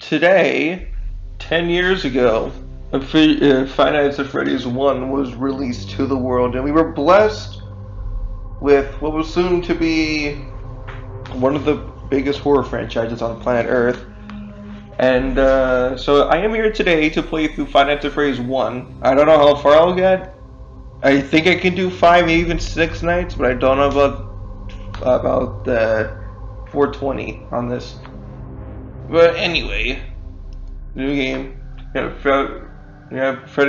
today, 10 years ago, Five Nights at Freddy's 1 was released to the world, and we were blessed with what was soon to be one of the biggest horror franchises on planet Earth. And so I am here today to play through Five Nights at Freddy's 1. I don't know how far I'll get. I think I can do 5, maybe even 6 nights, but I don't know about the 420 on this. But anyway, new game. Freddy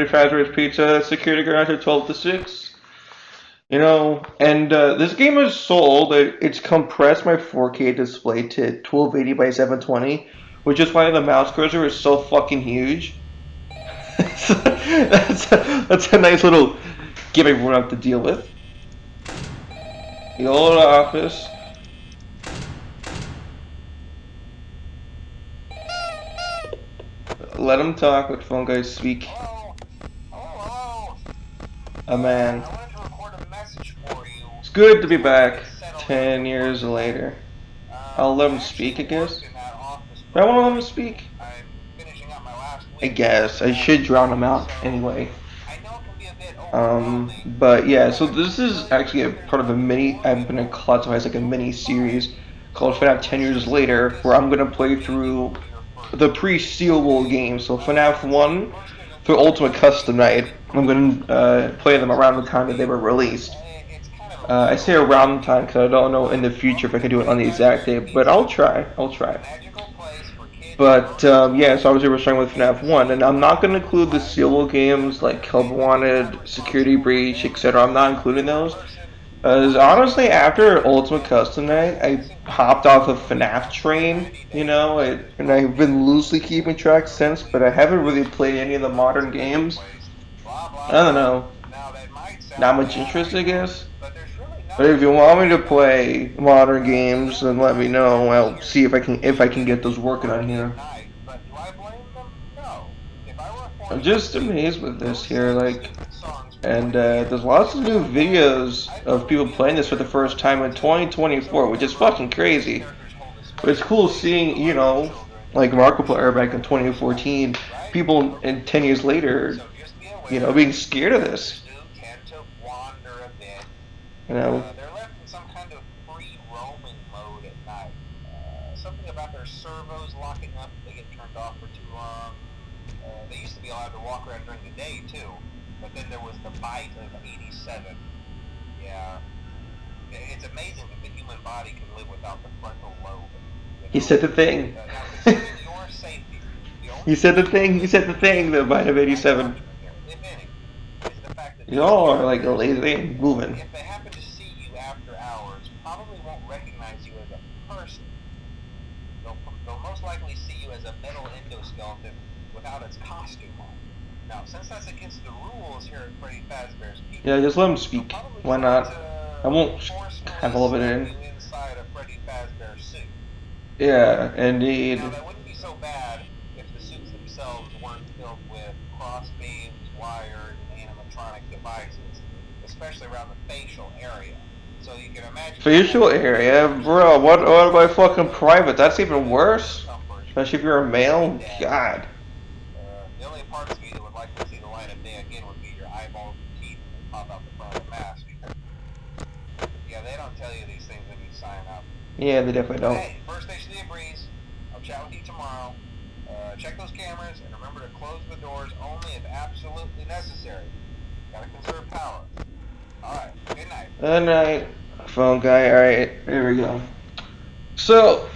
Fazbear's Pizza Security Garage at 12 to 6. And this game is sold. It's compressed my 4K display to 1280 by 720, which is why the mouse cursor is so fucking huge. that's a nice little gimmick we're gonna have to deal with. The old office. Let him talk. Let phone guys speak. Hello. A man. I wanted to record a message for you. It's good to be back 10 years later. I'll let him speak, I guess. I want to let him speak. I'm finishing up my last week. I guess. I should drown him out anyway. I know it can be a bit overwhelming. But yeah, so this is actually a part of a mini, I'm going to classify as like a mini series called FNaF 10 Years Later, where I'm going to play through the pre-sealable games. So FNaF 1 through Ultimate Custom Night. I'm going to play them around the time that they were released. I say around the time because I don't know in the future if I can do it on the exact day, but I'll try. But yeah, so obviously we're starting with FNaF 1, and I'm not going to include the sealable games like Club Wanted, Security Breach, etc. I'm not including those. Because honestly, after Ultimate Custom Night, I hopped off a FNaF train, and I've been loosely keeping track since, but I haven't really played any of the modern games. I don't know. Not much interest, I guess. But if you want me to play modern games, then let me know. I'll see if I can get those working on here. I'm just amazed with this here, and there's lots of new videos of people playing this for the first time in 2024, which is fucking crazy. But it's cool seeing, like Markiplier back in 2014, people in 10 years later, being scared of this. They're left in some kind of free roaming mode at night. Something about their servos locking up if they get turned off for too long. They used to be allowed to walk around during the day too, but then there was the bite of 87. Yeah, it's amazing that the human body can live without the frontal lobe. He said the thing. Your safety. He said the thing, the bite of 87. If any, is the fact that Y'all are like a lazy moving. if they happen to see you after hours, probably won't recognize you as a person. They'll most likely see you as a metal endoskeleton without its costume on. Now, since that's against the rules here at Freddy Fazbear's Pizza, Yeah, just let him speak. Why not? I won't have all of it in. Inside a Freddy Fazbear suit. Yeah, indeed. Now, that wouldn't be so bad if the suits themselves weren't filled with cross beams, wires, and animatronic devices, especially around the facial area. So you can imagine. Facial area? Bro, what about fucking private? That's even worse. Especially if you're a male. God. The only parts of you that would like to see the light of day again would be your eyeballs and teeth that pop out the front of the mask. Yeah, they don't tell you these things when you sign up. Yeah, they definitely don't. Hey, first station of the breeze. I'll chat with you tomorrow. Check those cameras and remember to close the doors only if absolutely necessary. Gotta conserve power. Alright, good night. Good night, phone guy. Alright, here we go. So,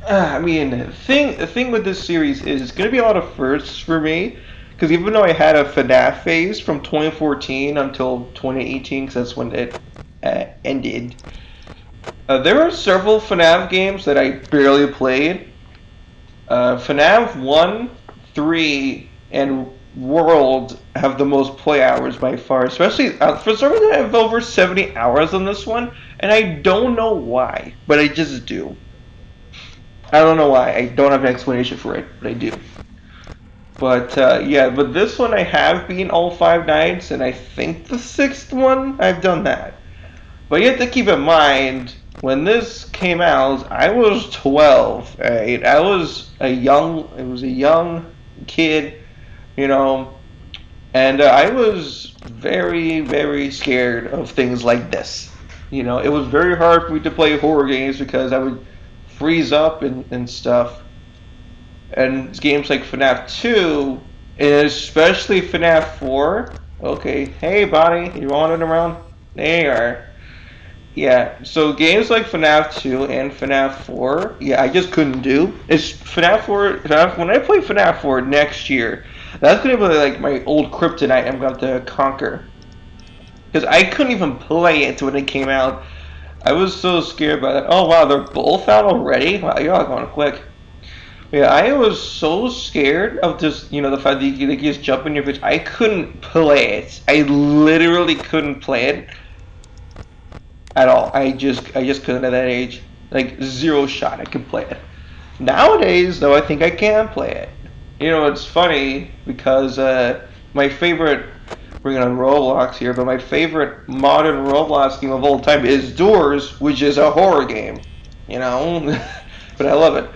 the thing with this series is it's going to be a lot of firsts for me. Because even though I had a FNaF phase from 2014 until 2018, because that's when it ended, there are several FNaF games that I barely played. FNaF 1, 3, and World have the most play hours by far. Especially, for some reason I have over 70 hours on this one, and I don't know why, but I just do. I don't know why. I don't have an explanation for it, but I do. But yeah, but this one I have beaten all 5 nights, and I think the 6th one I've done that. But you have to keep in mind, when this came out, I was 12. Right? It was a young kid, you know, and I was very, very scared of things like this. You know, it was very hard for me to play horror games because I would freeze up and stuff. And games like FNaF 2, and especially FNaF 4. Okay, hey, Bonnie, you wandering around? There you are. Yeah, so games like FNaF 2 and FNaF 4, yeah, I just couldn't do. It's FNaF 4, when I play FNaF 4 next year, that's gonna be like my old kryptonite I'm going to conquer. Because I couldn't even play it when it came out. I was so scared by that. Oh wow, they're both out already? Wow, you're all going quick. Yeah, I was so scared of just, the fact that you could just jump in your bitch. I couldn't play it. I literally couldn't play it at all. I just couldn't at that age. Like zero shot I could play it. Nowadays, though, I think I can play it. It's funny because my favorite, bringing on Roblox here, but my favorite modern Roblox game of all time is Doors, which is a horror game. But I love it.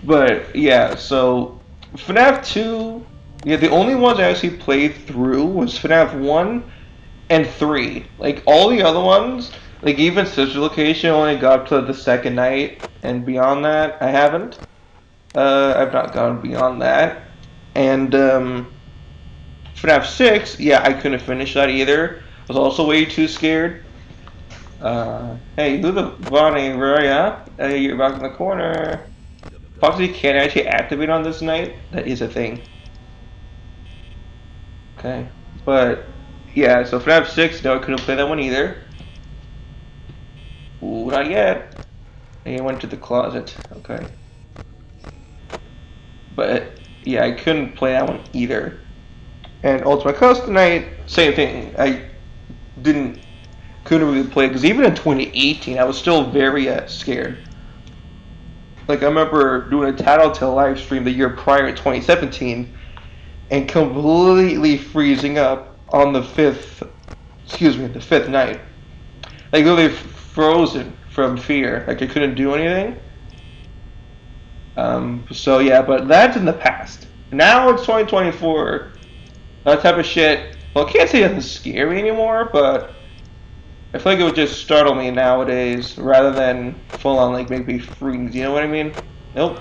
But yeah, so FNAF 2, yeah, the only ones I actually played through was FNAF 1 and 3. Like all the other ones, like even Sister Location only got to the second night, and beyond that, I haven't. I've not gone beyond that. And FNAF 6, yeah, I couldn't finish that either. I was also way too scared. Hey, who the Bonnie, where are ya? Hey, you're back in the corner. Foxy can't actually activate on this night. That is a thing. Okay. But, yeah, so FNAF 6, no, I couldn't play that one either. Ooh, not yet. I went to the closet. Okay. But, yeah, I couldn't play that one either. And Ultimate Custom Night, same thing. I couldn't really play it, because even in 2018, I was still very scared. Like, I remember doing a Tattletale live stream the year prior in 2017 and completely freezing up on the fifth night. Like, literally frozen from fear. Like, I couldn't do anything. So, yeah, but that's in the past. Now it's 2024. That type of shit. Well, I can't say it doesn't scare me anymore, but I feel like it would just startle me nowadays rather than full on like make me freeze. You know what I mean? Nope.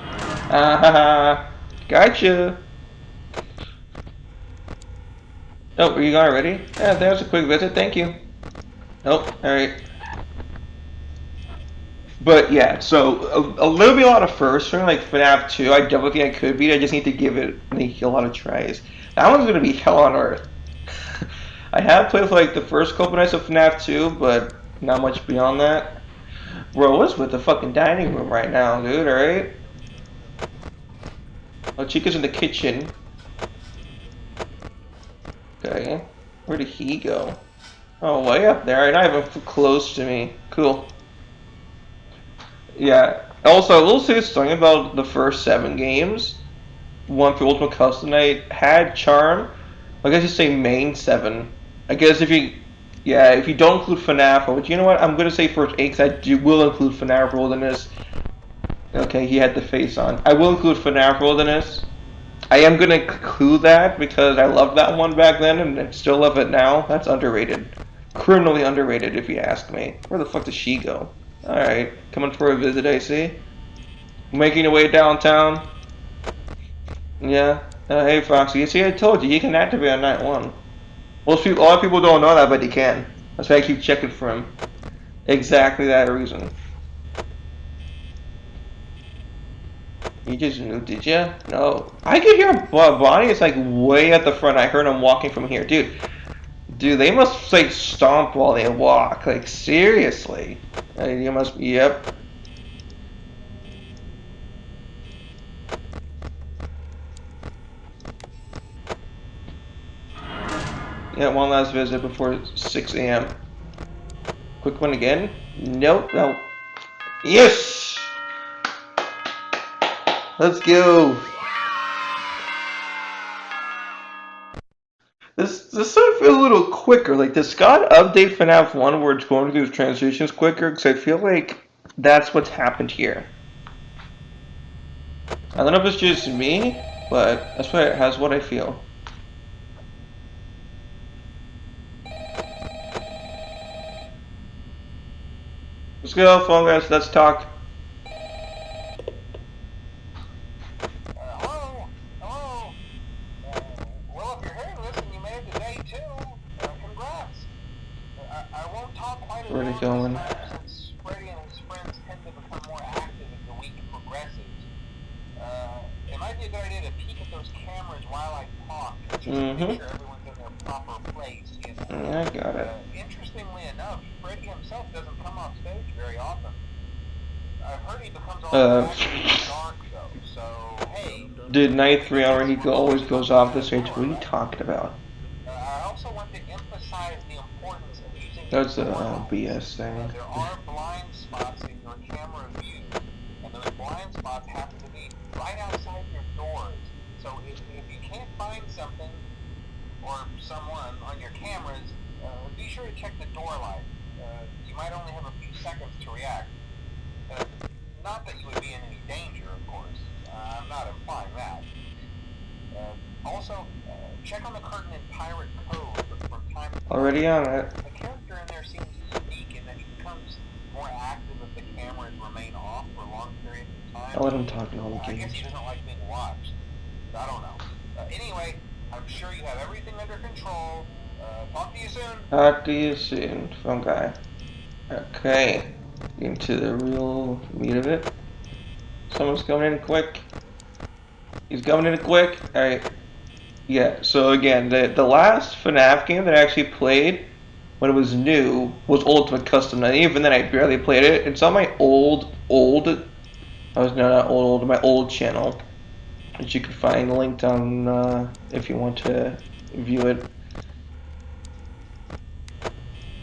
Gotcha. Oh, are you gone already? Yeah, there's a quick visit. Thank you. Nope. All right. But yeah, so a little bit a lot of firsts for like FNAF 2. I definitely think I could beat. I just need to give it a lot of tries. That one's gonna be hell on earth. I have played for like the first couple nights of FNAF 2, but not much beyond that. Bro, what's with the fucking dining room right now, dude, alright? Oh, Chica's in the kitchen. Okay. Where did he go? Oh, way up there. Not even close to me. Cool. Yeah. Also, I will say something about the first 7 games. One for Ultimate Custom Night had charm. I guess you say main 7. I guess if you don't include FNAF, but you know what? I'm gonna say first 8 because will include FNAF Wilderness. Okay, he had the face on. I will include FNAF Wilderness. I am gonna include that because I loved that one back then and I still love it now. That's underrated. Criminally underrated if you ask me. Where the fuck does she go? Alright, coming for a visit, I see. Making your way downtown. Yeah. Hey Foxy, you see I told you, you can activate on night 1. A lot of people don't know that, but you can. That's why I keep checking for him. Exactly that reason. You just knew, did you? No. I could hear Bonnie is like way at the front. I heard him walking from here. Dude, they must like stomp while they walk. Like, seriously. You must, yep. Yeah, one last visit before 6 a.m. Quick one again? Nope. No. Yes! Let's go. This sort of feels a little quicker. Like, does God update FNAF 1 where it's going through the transitions quicker? Because I feel like That's what's happened here. I don't know if it's just me, but that's what I feel. Let's go, phone guys. Let's talk. Hello? Hello? Well, if you're hearing this and you made it to day 2, congrats. I won't talk quite as Where are long they going? this time since Freddy and his friends tend to become more active as the week progresses. It might be a good idea to peek at those cameras while I talk, just to make sure everyone's in their proper place, you know. Yeah, I got it. Interestingly enough, Freddy himself doesn't come off stage very often. I've heard he becomes all active in the dark, though, so, hey. Dude, night 3 hour, he always goes off the stage. What are you talking about? I also want to emphasize the importance of using That's a BS thing. there are blind spots in your camera view, and those blind spots happen to be right outside your doors. So if you can't find something or someone on your cameras, be sure to check the door light. You might only have a few seconds to react. Not that you would be in any danger, of course. I'm not implying that. Also, check on the curtain in Pirate Code from time to time. Already on it. The character in there seems unique in that he becomes more active if the cameras remain off for long periods of time. I'll let him talk in all the I guess games. he doesn't like being watched. I don't know. Anyway, I'm sure you have everything under control. Talk to you soon. Talk to you soon, phone guy. Okay, into the real meat of it. Someone's coming in quick. He's coming in quick. Alright. Yeah, so again, the last FNaF game that I actually played when it was new was Ultimate Custom. And even then I barely played it. It's on my my old channel, which you can find linked on if you want to view it.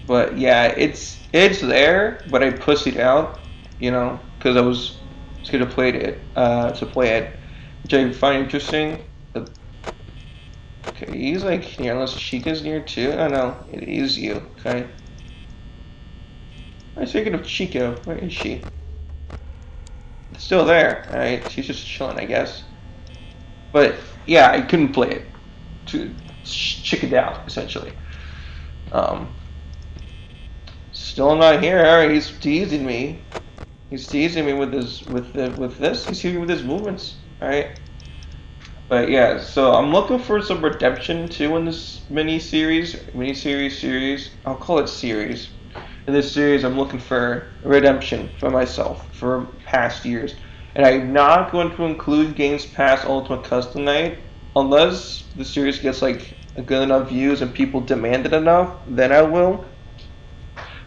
But yeah, it's there, but I pussied out, you know, because I was gonna play it, which I find interesting. Okay, he's like near, unless Chica's near too. Oh no, it is you. Okay. I was thinking of Chica. Where is she? It's still there. Alright, she's just chilling, I guess. But yeah, I couldn't play it. Chickened out, essentially. Still not here. Alright, he's teasing me. He's teasing me with this. He's teasing me with his movements. Alright. But yeah, so I'm looking for some redemption too in this mini-series. I'll call it series. In this series, I'm looking for redemption for myself for past years. And I'm not going to include games past Ultimate Custom Night unless the series gets like good enough views and people demand it enough. Then I will.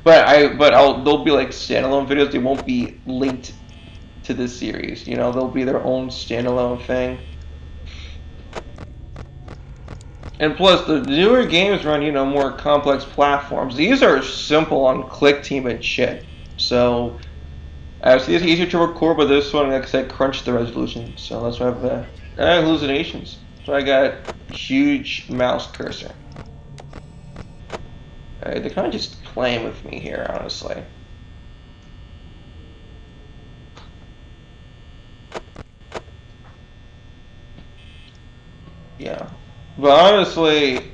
They'll be like standalone videos. They won't be linked to this series. You know, they'll be their own standalone thing. And plus, the newer games run, you know, more complex platforms. These are simple on click team and shit. So, it's easier to record, but this one, like I said, crunched the resolution. So that's why I have the hallucinations. So I got huge mouse cursor. They're kind of just playing with me here, honestly. Yeah. But honestly,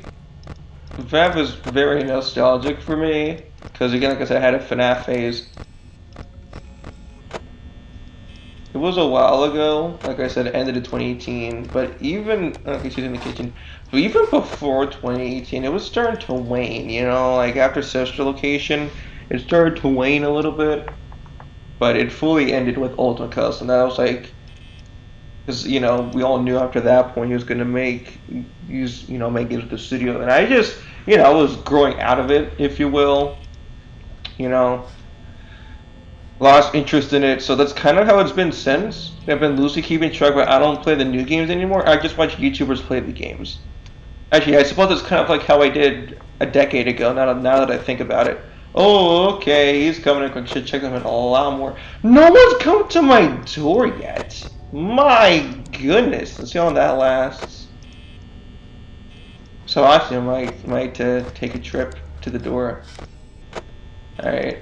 FNaF is very nostalgic for me, because again, like I said, I had a FNaF phase. It was a while ago, like I said, it ended in 2018, but even, okay, she's in the kitchen, but even before 2018, it was starting to wane, you know, like after Sister Location, it started to wane a little bit, but it fully ended with Ultimate Custom. That was like, because, you know, we all knew after that point he was going to make it with the studio. And I just, you know, I was growing out of it, if you will. You know, lost interest in it. So that's kind of how it's been since. I've been loosely keeping track, but I don't play the new games anymore. I just watch YouTubers play the games. Actually, I suppose it's kind of like how I did a decade ago, now that I think about it. Oh, okay, he's coming in. I should check him in a lot more. No one's come to my door yet. My goodness, let's see how long that lasts. So actually, I might take a trip to the door. Alright.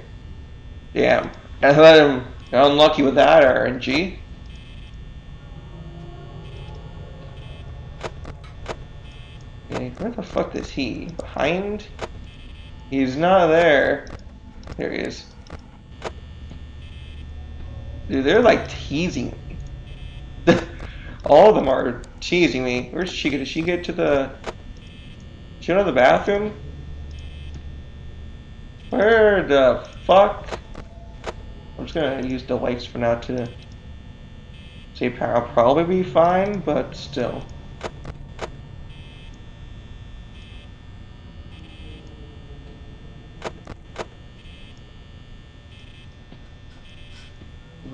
Damn. I let him got unlucky with that RNG. Okay, where the fuck is he? Behind? He's not there. There he is. Dude, they're like teasing me. All of them are teasing me. Where's she? Did she get to the... She go to the bathroom? Where the fuck? I'm just gonna use the lights for now to say power. I'll probably be fine, but still.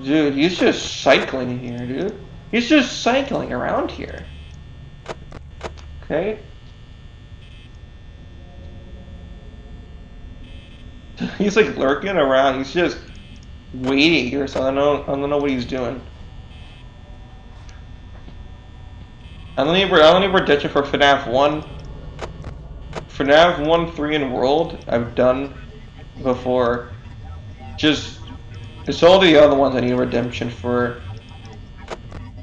Dude, he's just cycling here, dude. He's just cycling around here. Okay? He's like lurking around. He's just waiting here, so I don't know what he's doing. I don't think we're ditching for FNaF 1. FNaF 1, 3, and World I've done before. Just it's all the other ones I need redemption for.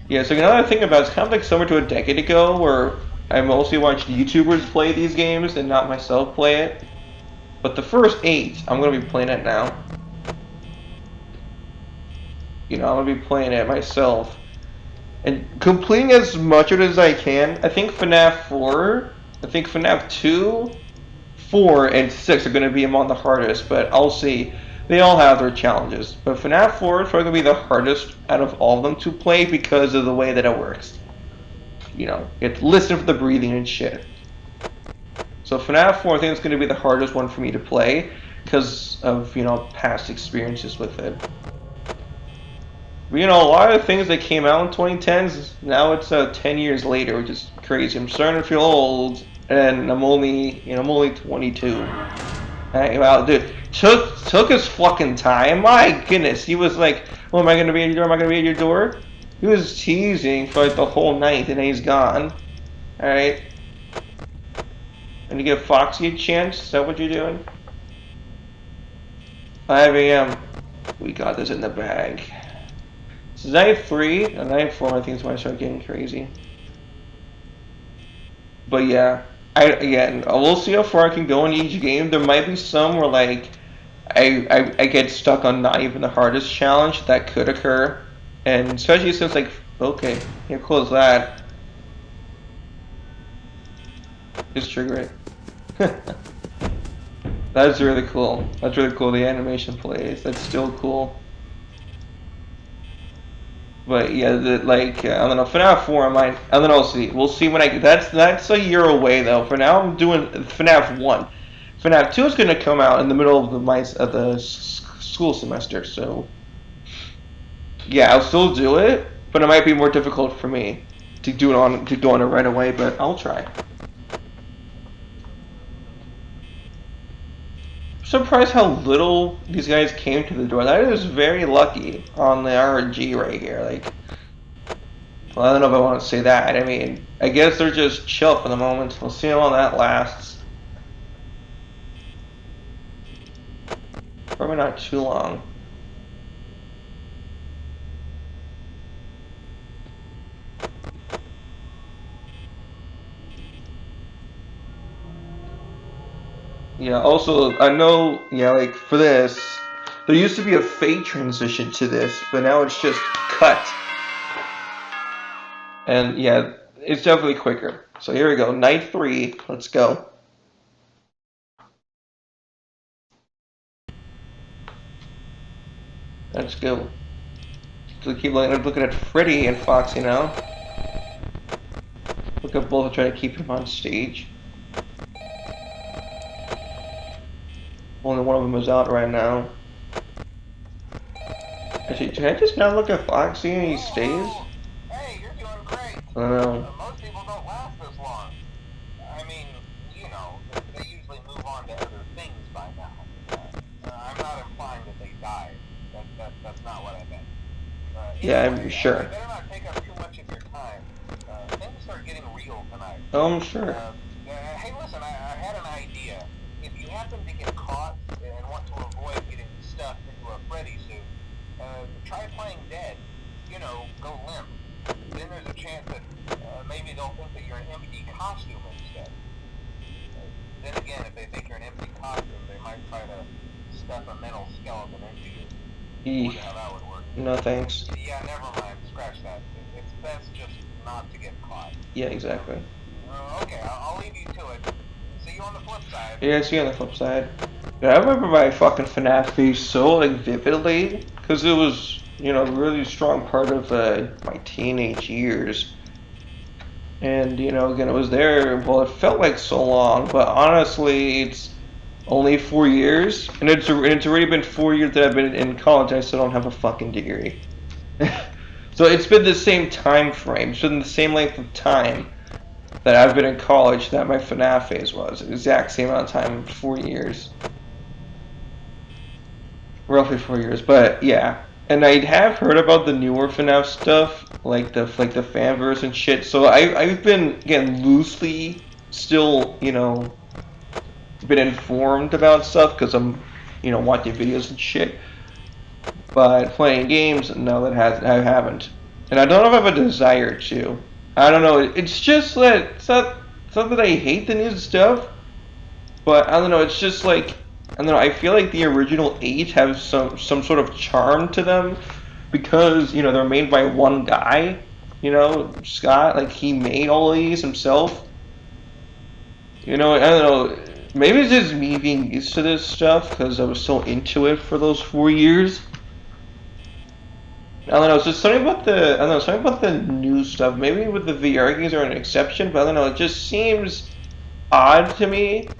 Yeah, so another thing about it's kind of like similar to a decade ago where I mostly watched YouTubers play these games and not myself play it. But the first 8, I'm gonna be playing it now. You know, I'm gonna be playing it myself. And completing as much of it as I can. I think FNaF 4, I think FNaF 2, 4, and 6 are gonna be among the hardest, but I'll see. They all have their challenges. But FNaF 4 is probably gonna be the hardest out of all of them to play because of the way that it works. You know, you have to listen for the breathing and shit. So FNaF 4 I think it's going to be the hardest one for me to play because of, you know, past experiences with it. But, you know, a lot of things that came out in 2010s, now it's 10 years later, which is crazy. I'm starting to feel old, and I'm only 22. Wow, dude, took his fucking time. My goodness, he was like, "Oh, am I going to be at your door? Am I going to be at your door?" He was teasing for like the whole night, and then he's gone. All right. And you give Foxy a chance? Is that what you're doing? 5 a.m. We got this in the bag. This is night 3, and night 4 I think is when I start getting crazy. But yeah, we'll see how far I can go in each game. There might be some where like I get stuck on not even the hardest challenge. That could occur. And especially since like, okay, here, close that. Just trigger it. That's really cool. That's really cool. The animation plays. That's still cool. But yeah, I don't know. FNaF 4, I might. And then I'll see. We'll see when I. That's a year away though. For now, I'm doing FNaF 1. FNaF 2 is going to come out in the middle of the school semester. So yeah, I'll still do it, but it might be more difficult for me to do it right away. But I'll try. Surprised how little these guys came to the door. That is very lucky on the RNG right here. Like, well, I don't know if I want to say that. I mean, I guess they're just chill for the moment. We'll see how long that lasts. Probably not too long. Yeah, also, I know, yeah, like, for this, there used to be a fade transition to this, but now it's just cut. And, yeah, it's definitely quicker. So here we go, night 3, let's go. Let's go. So keep looking at Freddy and Foxy now. Look at both, try to keep him on stage. Only one of them is out right now. Actually, can I just now look at Foxy and he stays? Hey, you're doing great. I don't know. Most people don't last this long. I mean, you know, they usually move on to other things by now. I'm not implying that they died. That's not what I meant. Yeah, Anyway, I'm sure. I better not take up too much of your time. Things are getting real tonight. Oh, I'm sure. Hey, listen, I had an idea. If you happen to get caught and want to avoid getting stuffed into a Freddy suit, try playing dead. You know, go limp. Then there's a chance that maybe they'll think that you're an empty costume instead. Then again, if they think you're an empty costume, they might try to stuff a metal skeleton into you. Wonder how that would work. No thanks. Yeah, never mind. Scratch that. It's best just not to get caught. Yeah, exactly. Okay, I'll leave you to it. See you on the flip side. Yeah, see you on the flip side. Yeah, I remember my fucking FNaF phase so like vividly because it was, you know, a really strong part of my teenage years. And you know, again, it was there. Well, it felt like so long, but honestly, it's only 4 years, and it's already been 4 years that I've been in college. And I still don't have a fucking degree. So it's been the same time frame. It's been the same length of time that I've been in college that my FNaF phase was. The exact same amount of time, 4 years. Roughly 4 years, but yeah. And I have heard about the newer FNaF stuff, like the fanverse and shit. So I've been, again, loosely still, you know, been informed about stuff because I'm, you know, watching videos and shit. But playing games, no, I haven't. And I don't know if I have a desire to. I don't know. It's just that it's not that I hate the new stuff, but I don't know. It's just like, I don't know. I feel like the original 8 have some sort of charm to them because, you know, they're made by one guy. You know, Scott, like he made all of these himself. You know, I don't know. Maybe it's just me being used to this stuff because I was so into it for those 4 years. I don't know, it's just something about the new stuff. Maybe with the VR games are an exception, but I don't know, it just seems odd to me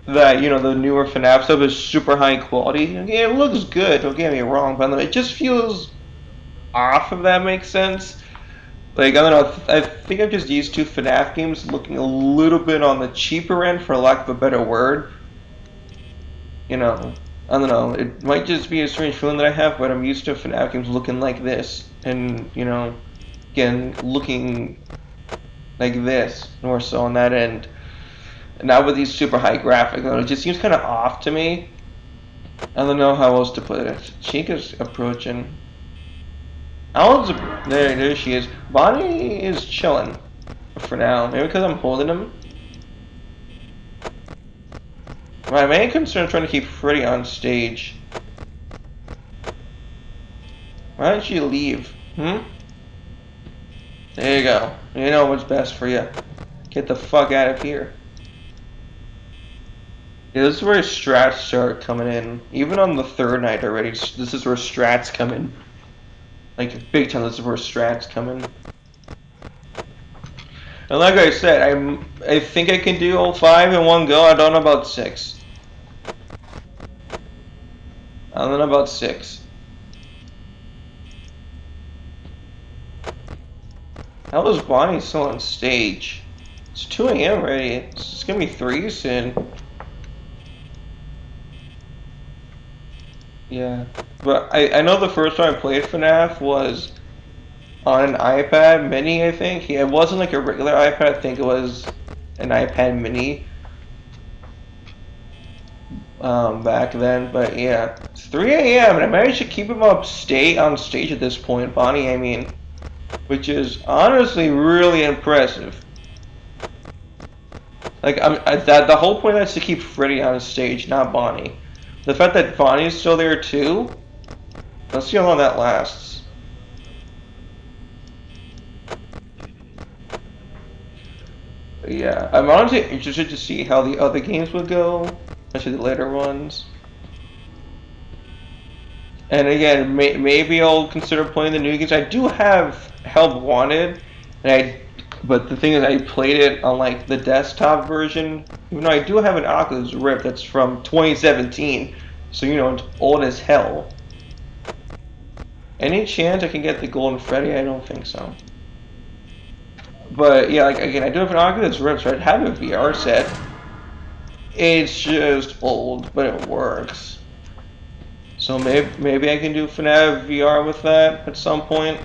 that, you know, the newer FNaF stuff is super high quality. Yeah, it looks good, don't get me wrong, but I don't know, it just feels off, if that makes sense. Like, I don't know, I think I'm just used to FNaF games looking a little bit on the cheaper end, for lack of a better word. You know, I don't know, it might just be a strange feeling that I have, but I'm used to FNaF games looking like this. And, you know, again, looking like this, more so on that end. And not with these super high graphics. It just seems kind of off to me. I don't know how else to put it. Chica's approaching. Alan's there she is. Bonnie is chilling for now. Maybe because I'm holding him. My main concern is trying to keep Freddy on stage. Why don't you leave? There you go. You know what's best for you. Get the fuck out of here. Yeah, this is where strats start coming in. Even on the third night already, this is where strats come in. Like, big time, this is where strats come in. And like I said, I think I can do all 5 in one go. I don't know about 6. I don't know about 6. How was Bonnie still on stage? It's 2 a.m. already. It's gonna be 3 soon. Yeah. But I know the first time I played FNaF was on an iPad mini, I think. Yeah, it wasn't like a regular iPad, I think it was an iPad mini. Back then, but yeah, it's 3 a.m. and I managed to keep him on stage at this point, Bonnie, I mean, which is honestly really impressive. Like, the whole point is to keep Freddy on stage, not Bonnie. The fact that Bonnie's still there too, let's see how long that lasts. But yeah, I'm honestly interested to see how the other games would go. Especially the later ones. And again, maybe I'll consider playing the new games. I do have Help Wanted, but the thing is, I played it on like the desktop version. Even though I do have an Oculus Rift that's from 2017, so you know it's old as hell. Any chance I can get the Golden Freddy? I don't think so. But yeah, like again, I do have an Oculus Rift, so I'd have a VR set. It's just old, but it works. So maybe I can do FNaF VR with that at some point.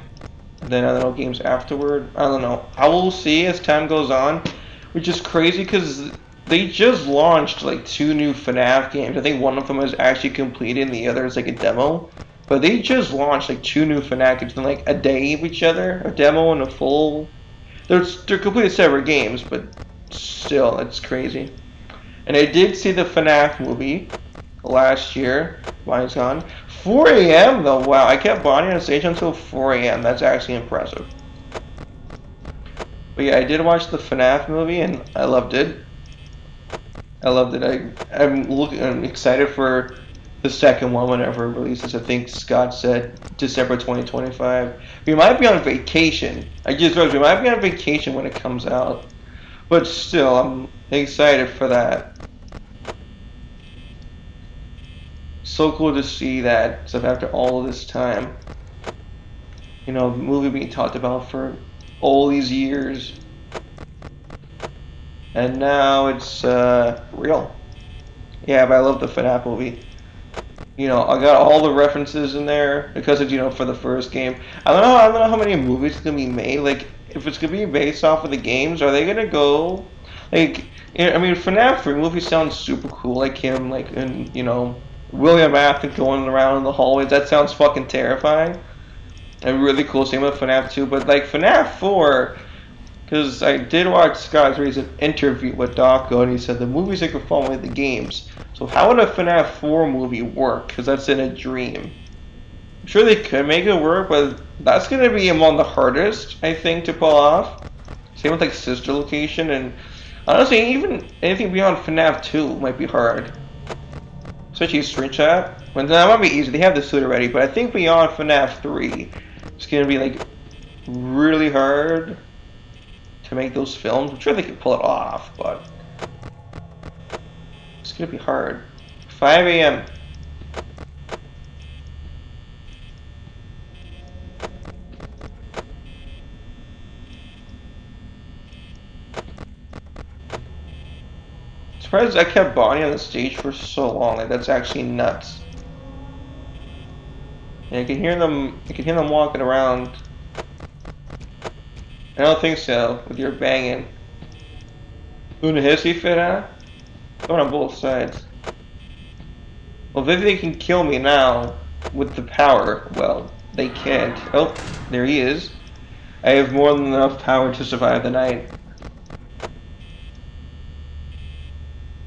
Then I don't know, games afterward. I don't know. I will see as time goes on, which is crazy because they just launched like 2 new FNaF games. I think one of them is actually completed and the other is like a demo. But they just launched like 2 new FNaF games in like a day of each other, a demo and a full. They're completely separate games, but still, it's crazy. And I did see the FNaF movie last year. Mine's gone. 4 a.m. though. Wow, I kept Bonnie on stage until 4 a.m. That's actually impressive. But yeah, I did watch the FNaF movie and I loved it. I loved it. I'm excited for the second one whenever it releases. I think Scott said December 2025. We might be on vacation. I just realized we might be on vacation when it comes out. But still, I'm excited for that. So cool to see that stuff after all of this time. You know, the movie being talked about for all these years. And now it's real. Yeah, but I love the FNaF movie. You know, I got all the references in there because it's, you know, for the first game. I don't know how many movies can be made. Like, if it's gonna be based off of the games, are they gonna go like? I mean, FNaF 3 movie sounds super cool. Like him, like, and you know, William Afton going around in the hallways. That sounds fucking terrifying. And really cool. Same with FNaF 2, but like FNaF 4. Because I did watch Scott's recent interview with Dawko, and he said the movies are following the games. So how would a FNaF 4 movie work? Because that's in a dream. I'm sure they could make it work, but that's going to be among the hardest, I think, to pull off. Same with like Sister Location, and honestly, even anything beyond FNaF 2 might be hard. Especially Screenshot. Well, that might be easy. They have the suit already, but I think beyond FNaF 3, it's going to be like really hard to make those films. I'm sure they can pull it off, but it's gonna be hard. 5 a.m. Surprised I kept Bonnie on the stage for so long. Like, that's actually nuts. And I can hear them. I can hear them walking around. I don't think so, with your banging. Una hissy fit, huh? Going on both sides. Well, if they can kill me now with the power, well, they can't. Oh, there he is. I have more than enough power to survive the night.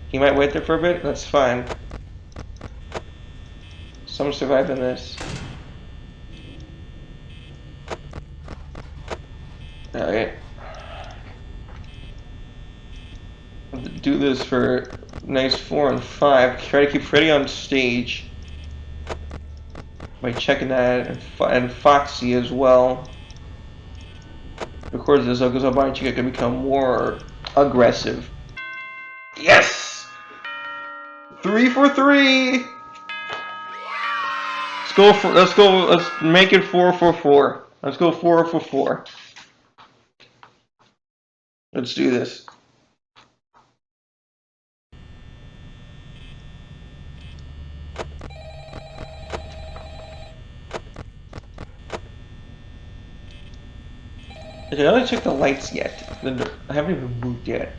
He might wait there for a bit? That's fine. Some survived in this. Alright. Do this for nice 4 and 5. Try to keep Freddy on stage by checking that, and Foxy as well. Of course, as it goes on by, Chica can become more aggressive. Yes! 3 for 3! Let's make it 4 for 4. Let's go 4 for 4. Let's do this. Okay, I haven't checked the lights yet. I haven't even moved yet.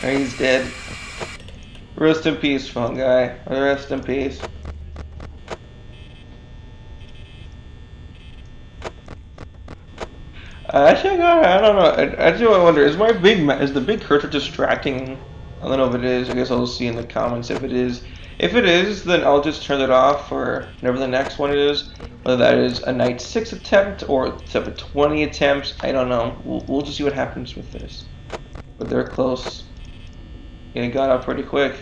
He's dead. Rest in peace, phone guy. Rest in peace. Actually, I don't know. I do wonder, is the big cursor distracting? I don't know if it is. I guess I'll see in the comments if it is. If it is, then I'll just turn it off for whatever the next one is. Whether that is a night 6 attempt or 20 attempts, I don't know. We'll just see what happens with this. But they're close. Yeah, it got up pretty quick.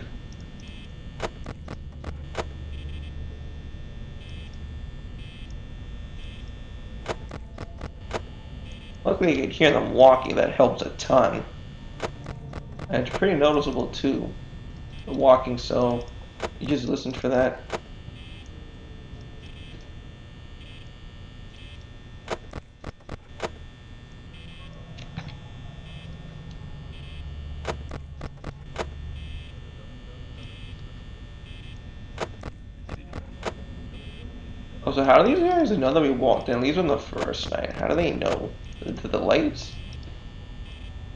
Luckily you can hear them walking, that helps a ton. And it's pretty noticeable too, the walking, so you just listen for that. Oh, so how do these guys know that we walked in, at least on the first night? How do they know? The lights?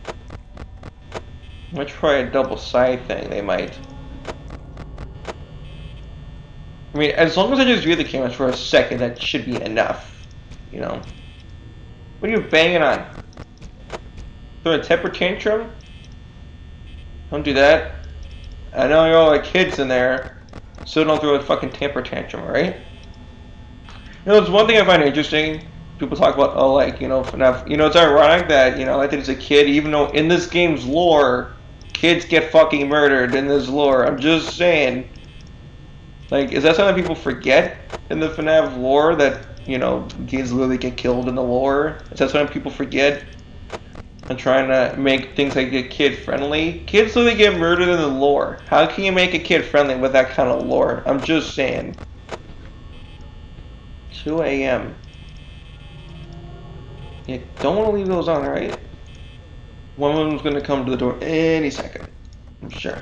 I'm gonna try a double side thing, they might. I mean, as long as I just view the cameras for a second, that should be enough. You know? What are you banging on? Throw a temper tantrum? Don't do that. I know you're all like kids in there, so don't throw a fucking temper tantrum, alright? You know, it's one thing I find interesting. People talk about, oh, like, you know, FNaF. You know, it's ironic that, you know, I think as a kid, even though in this game's lore, kids get fucking murdered in this lore. I'm just saying. Like, is that something people forget in the FNaF lore? That, you know, kids literally get killed in the lore? Is that something people forget? I'm trying to make things like get kid friendly. Kids literally get murdered in the lore. How can you make a kid friendly with that kind of lore? I'm just saying. 2 a.m. You don't want to leave those on, right? One of them's going to come to the door any second. I'm sure.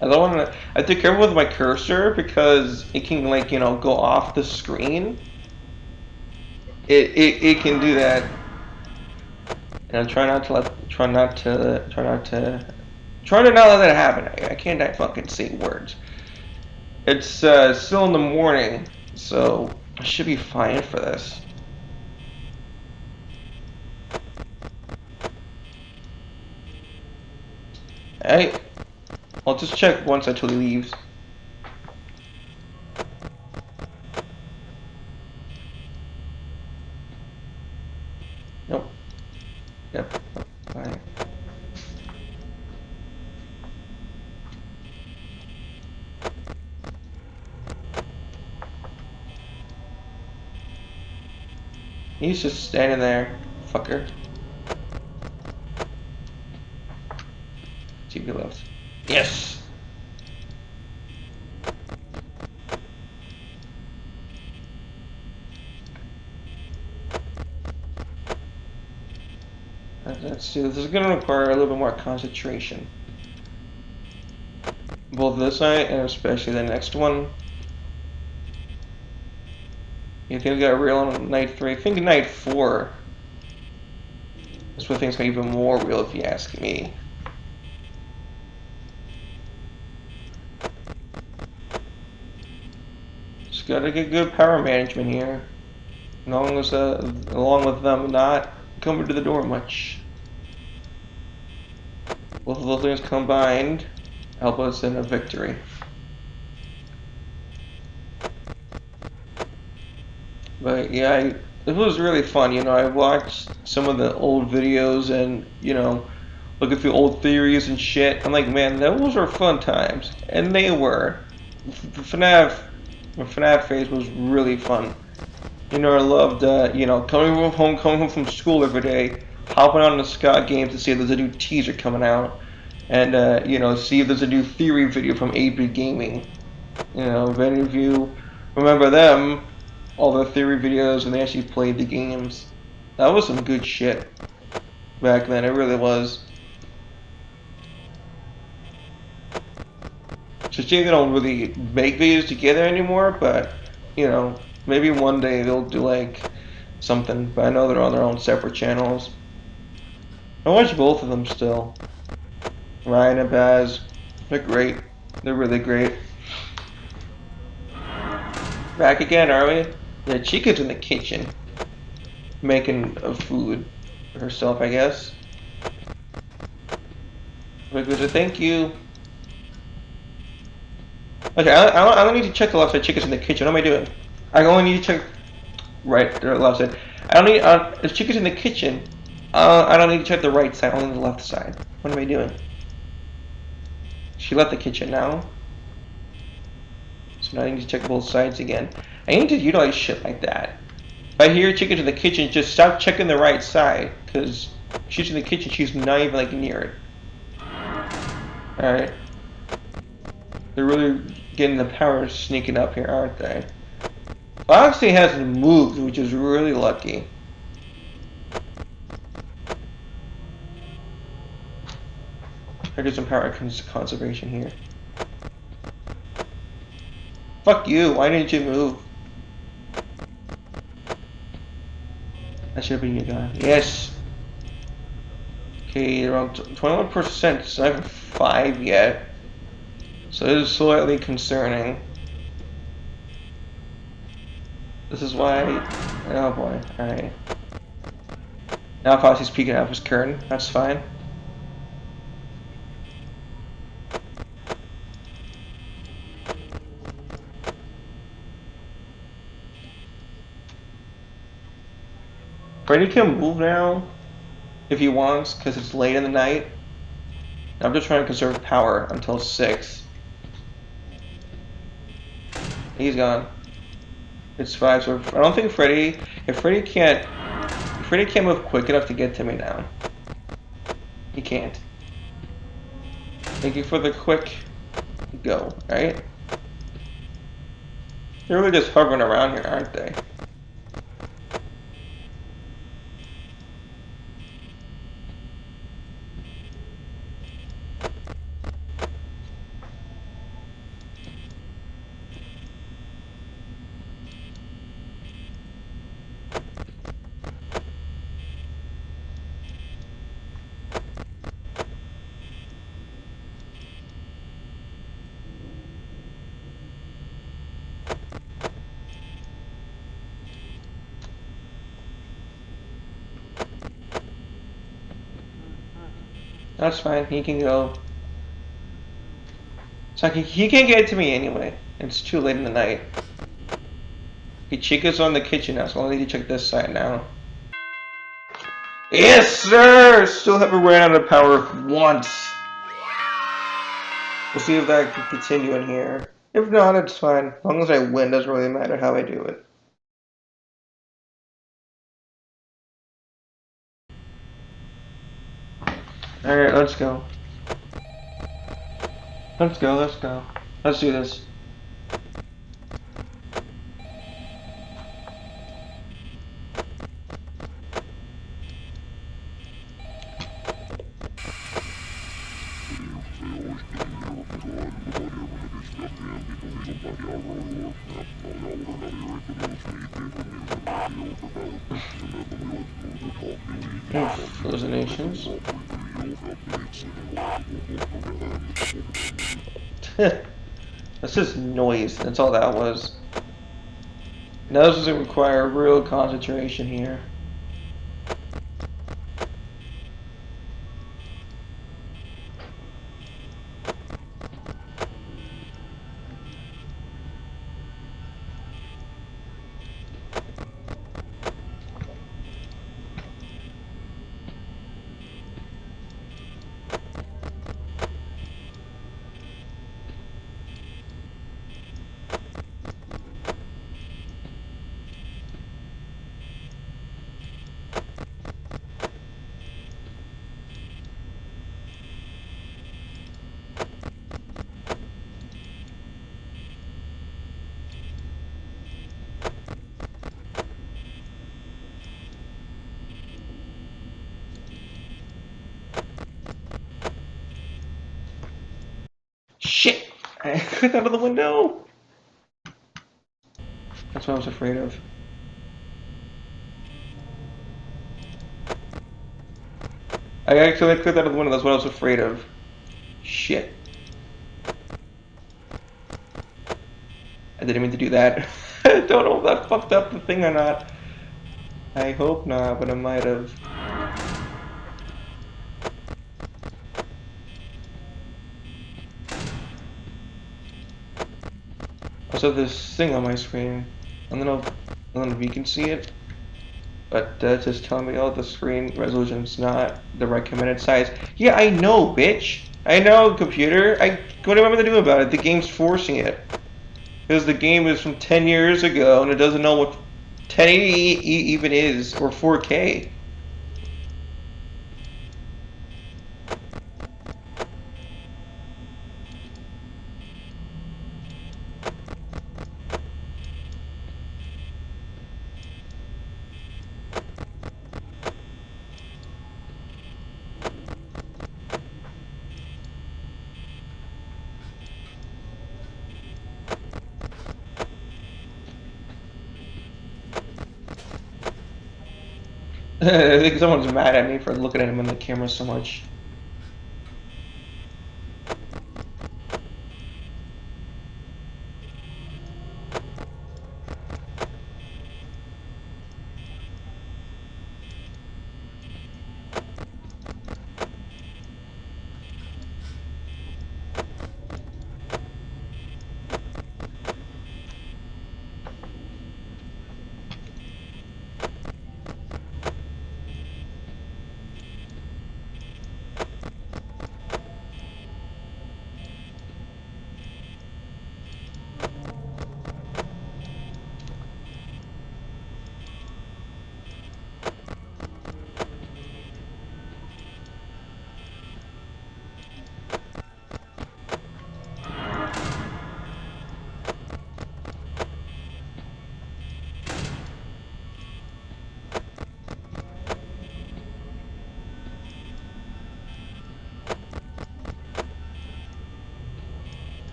I don't want to. I have to be careful with my cursor because it can, like, you know, go off the screen. It can do that. And I'm trying not to not let that happen. I can't fucking say words. It's still in the morning, so I should be fine for this. Alright. I'll just check once until he leaves. Nope. Yep. Fine. He's just standing there, fucker. See if he left. Yes! Let's see, this is going to require a little bit more concentration. Both this night and especially the next one. You think we got real on night 3? I think night 4 is where things got even more real if you ask me. Just gotta get good power management here. Along with them not coming to the door much. Both of those things combined help us in a victory. But yeah, it was really fun. You know, I watched some of the old videos and, you know, looking through old theories and shit. I'm like, man, those were fun times. And they were. The FNaF phase was really fun. You know, I loved, you know, coming home from school every day, hopping on the Scott Games to see if there's a new teaser coming out. And, you know, see if there's a new theory video from 8-Bit Gaming. You know, if any of you remember them, all the theory videos when they actually played the games. That was some good shit back then, it really was. It's a shame they don't really make videos together anymore, but, you know, maybe one day they'll do, like, something. But I know they're on their own separate channels. I watch both of them still. Ryan and Baz, they're great. They're really great. Back again, are we? Yeah, Chica's in the kitchen, making food for herself, I guess. But thank you. Okay, I don't need to check the left side. Chica's in the kitchen. What am I doing? I only need to check right the left side. I don't need. If Chica's in the kitchen, I don't need to check the right side. Only the left side. What am I doing? She left the kitchen now. So now I need to check both sides again. I need to utilize shit like that. If I hear chickens in the kitchen, just stop checking the right side, because she's in the kitchen, she's not even like near it. Alright. They're really getting the power sneaking up here, aren't they? Foxy hasn't moved, which is really lucky. I get some power conservation here. Fuck you, why didn't you move? That should have been you guy. Yes! Okay, around 21%, it's not even 5 yet. So it is slightly concerning. This is why... Oh boy, alright. Now Fossy's peeking out of his curtain, that's fine. Freddy can move now, if he wants, because it's late in the night. I'm just trying to conserve power until 6. He's gone. It's 5, so I don't think Freddy... If Freddy can't move quick enough to get to me now. He can't. Thank you for the quick go, right? They're really just hovering around here, aren't they? That's fine, he can go. It's like he can't get to me anyway. It's too late in the night. Okay, Chica's on the kitchen now, so I need to check this side now. Yes, sir! Still haven't ran out of power once. We'll see if that can continue in here. If not, it's fine. As long as I win, doesn't really matter how I do it. Alright, let's go. Let's go, let's go. Let's do this. Hallucinations. That's just noise, that's all that was. Now this doesn't require real concentration here. Shit! I clicked out of the window! That's what I was afraid of. I actually clicked out of the window, that's what I was afraid of. Shit. I didn't mean to do that. I don't know if that fucked up the thing or not. I hope not, but it might have. Also, this thing on my screen, I don't know if you can see it, but that's just telling me, oh, the screen resolution's not the recommended size. Yeah, I know, bitch. I know, computer. What am I going to do about it? The game's forcing it. Because the game is from 10 years ago, and it doesn't know what 1080 even is, or 4K. I think someone's mad at me for looking at him on the camera so much.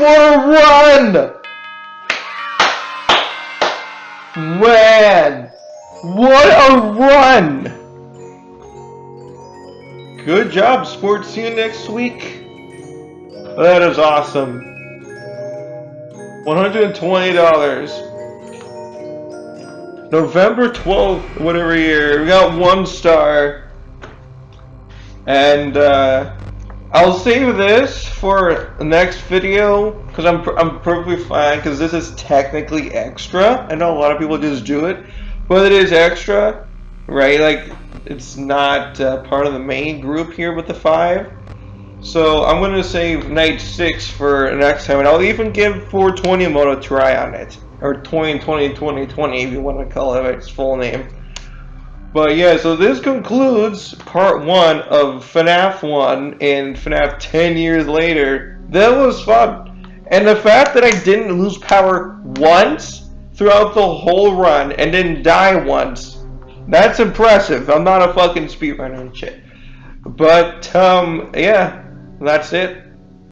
what a run! Man, what a run! Good job, sports. See you next week. That is awesome. $120. November 12th, whatever year. We got 1 star. And I'll save this for the next video because I'm perfectly fine because this is technically extra. I know a lot of people just do it, but it is extra, right? Like it's not part of the main group here with the 5. So I'm going to save night 6 for next time, and I'll even give 420 mode a try on it, or 2020 if you want to call it its full name. But yeah, so this concludes part 1 of FNaF 1 and FNaF 10 years later. That was fun. And the fact that I didn't lose power once throughout the whole run and didn't die once, that's impressive. I'm not a fucking speedrunner and shit. But, yeah, that's it.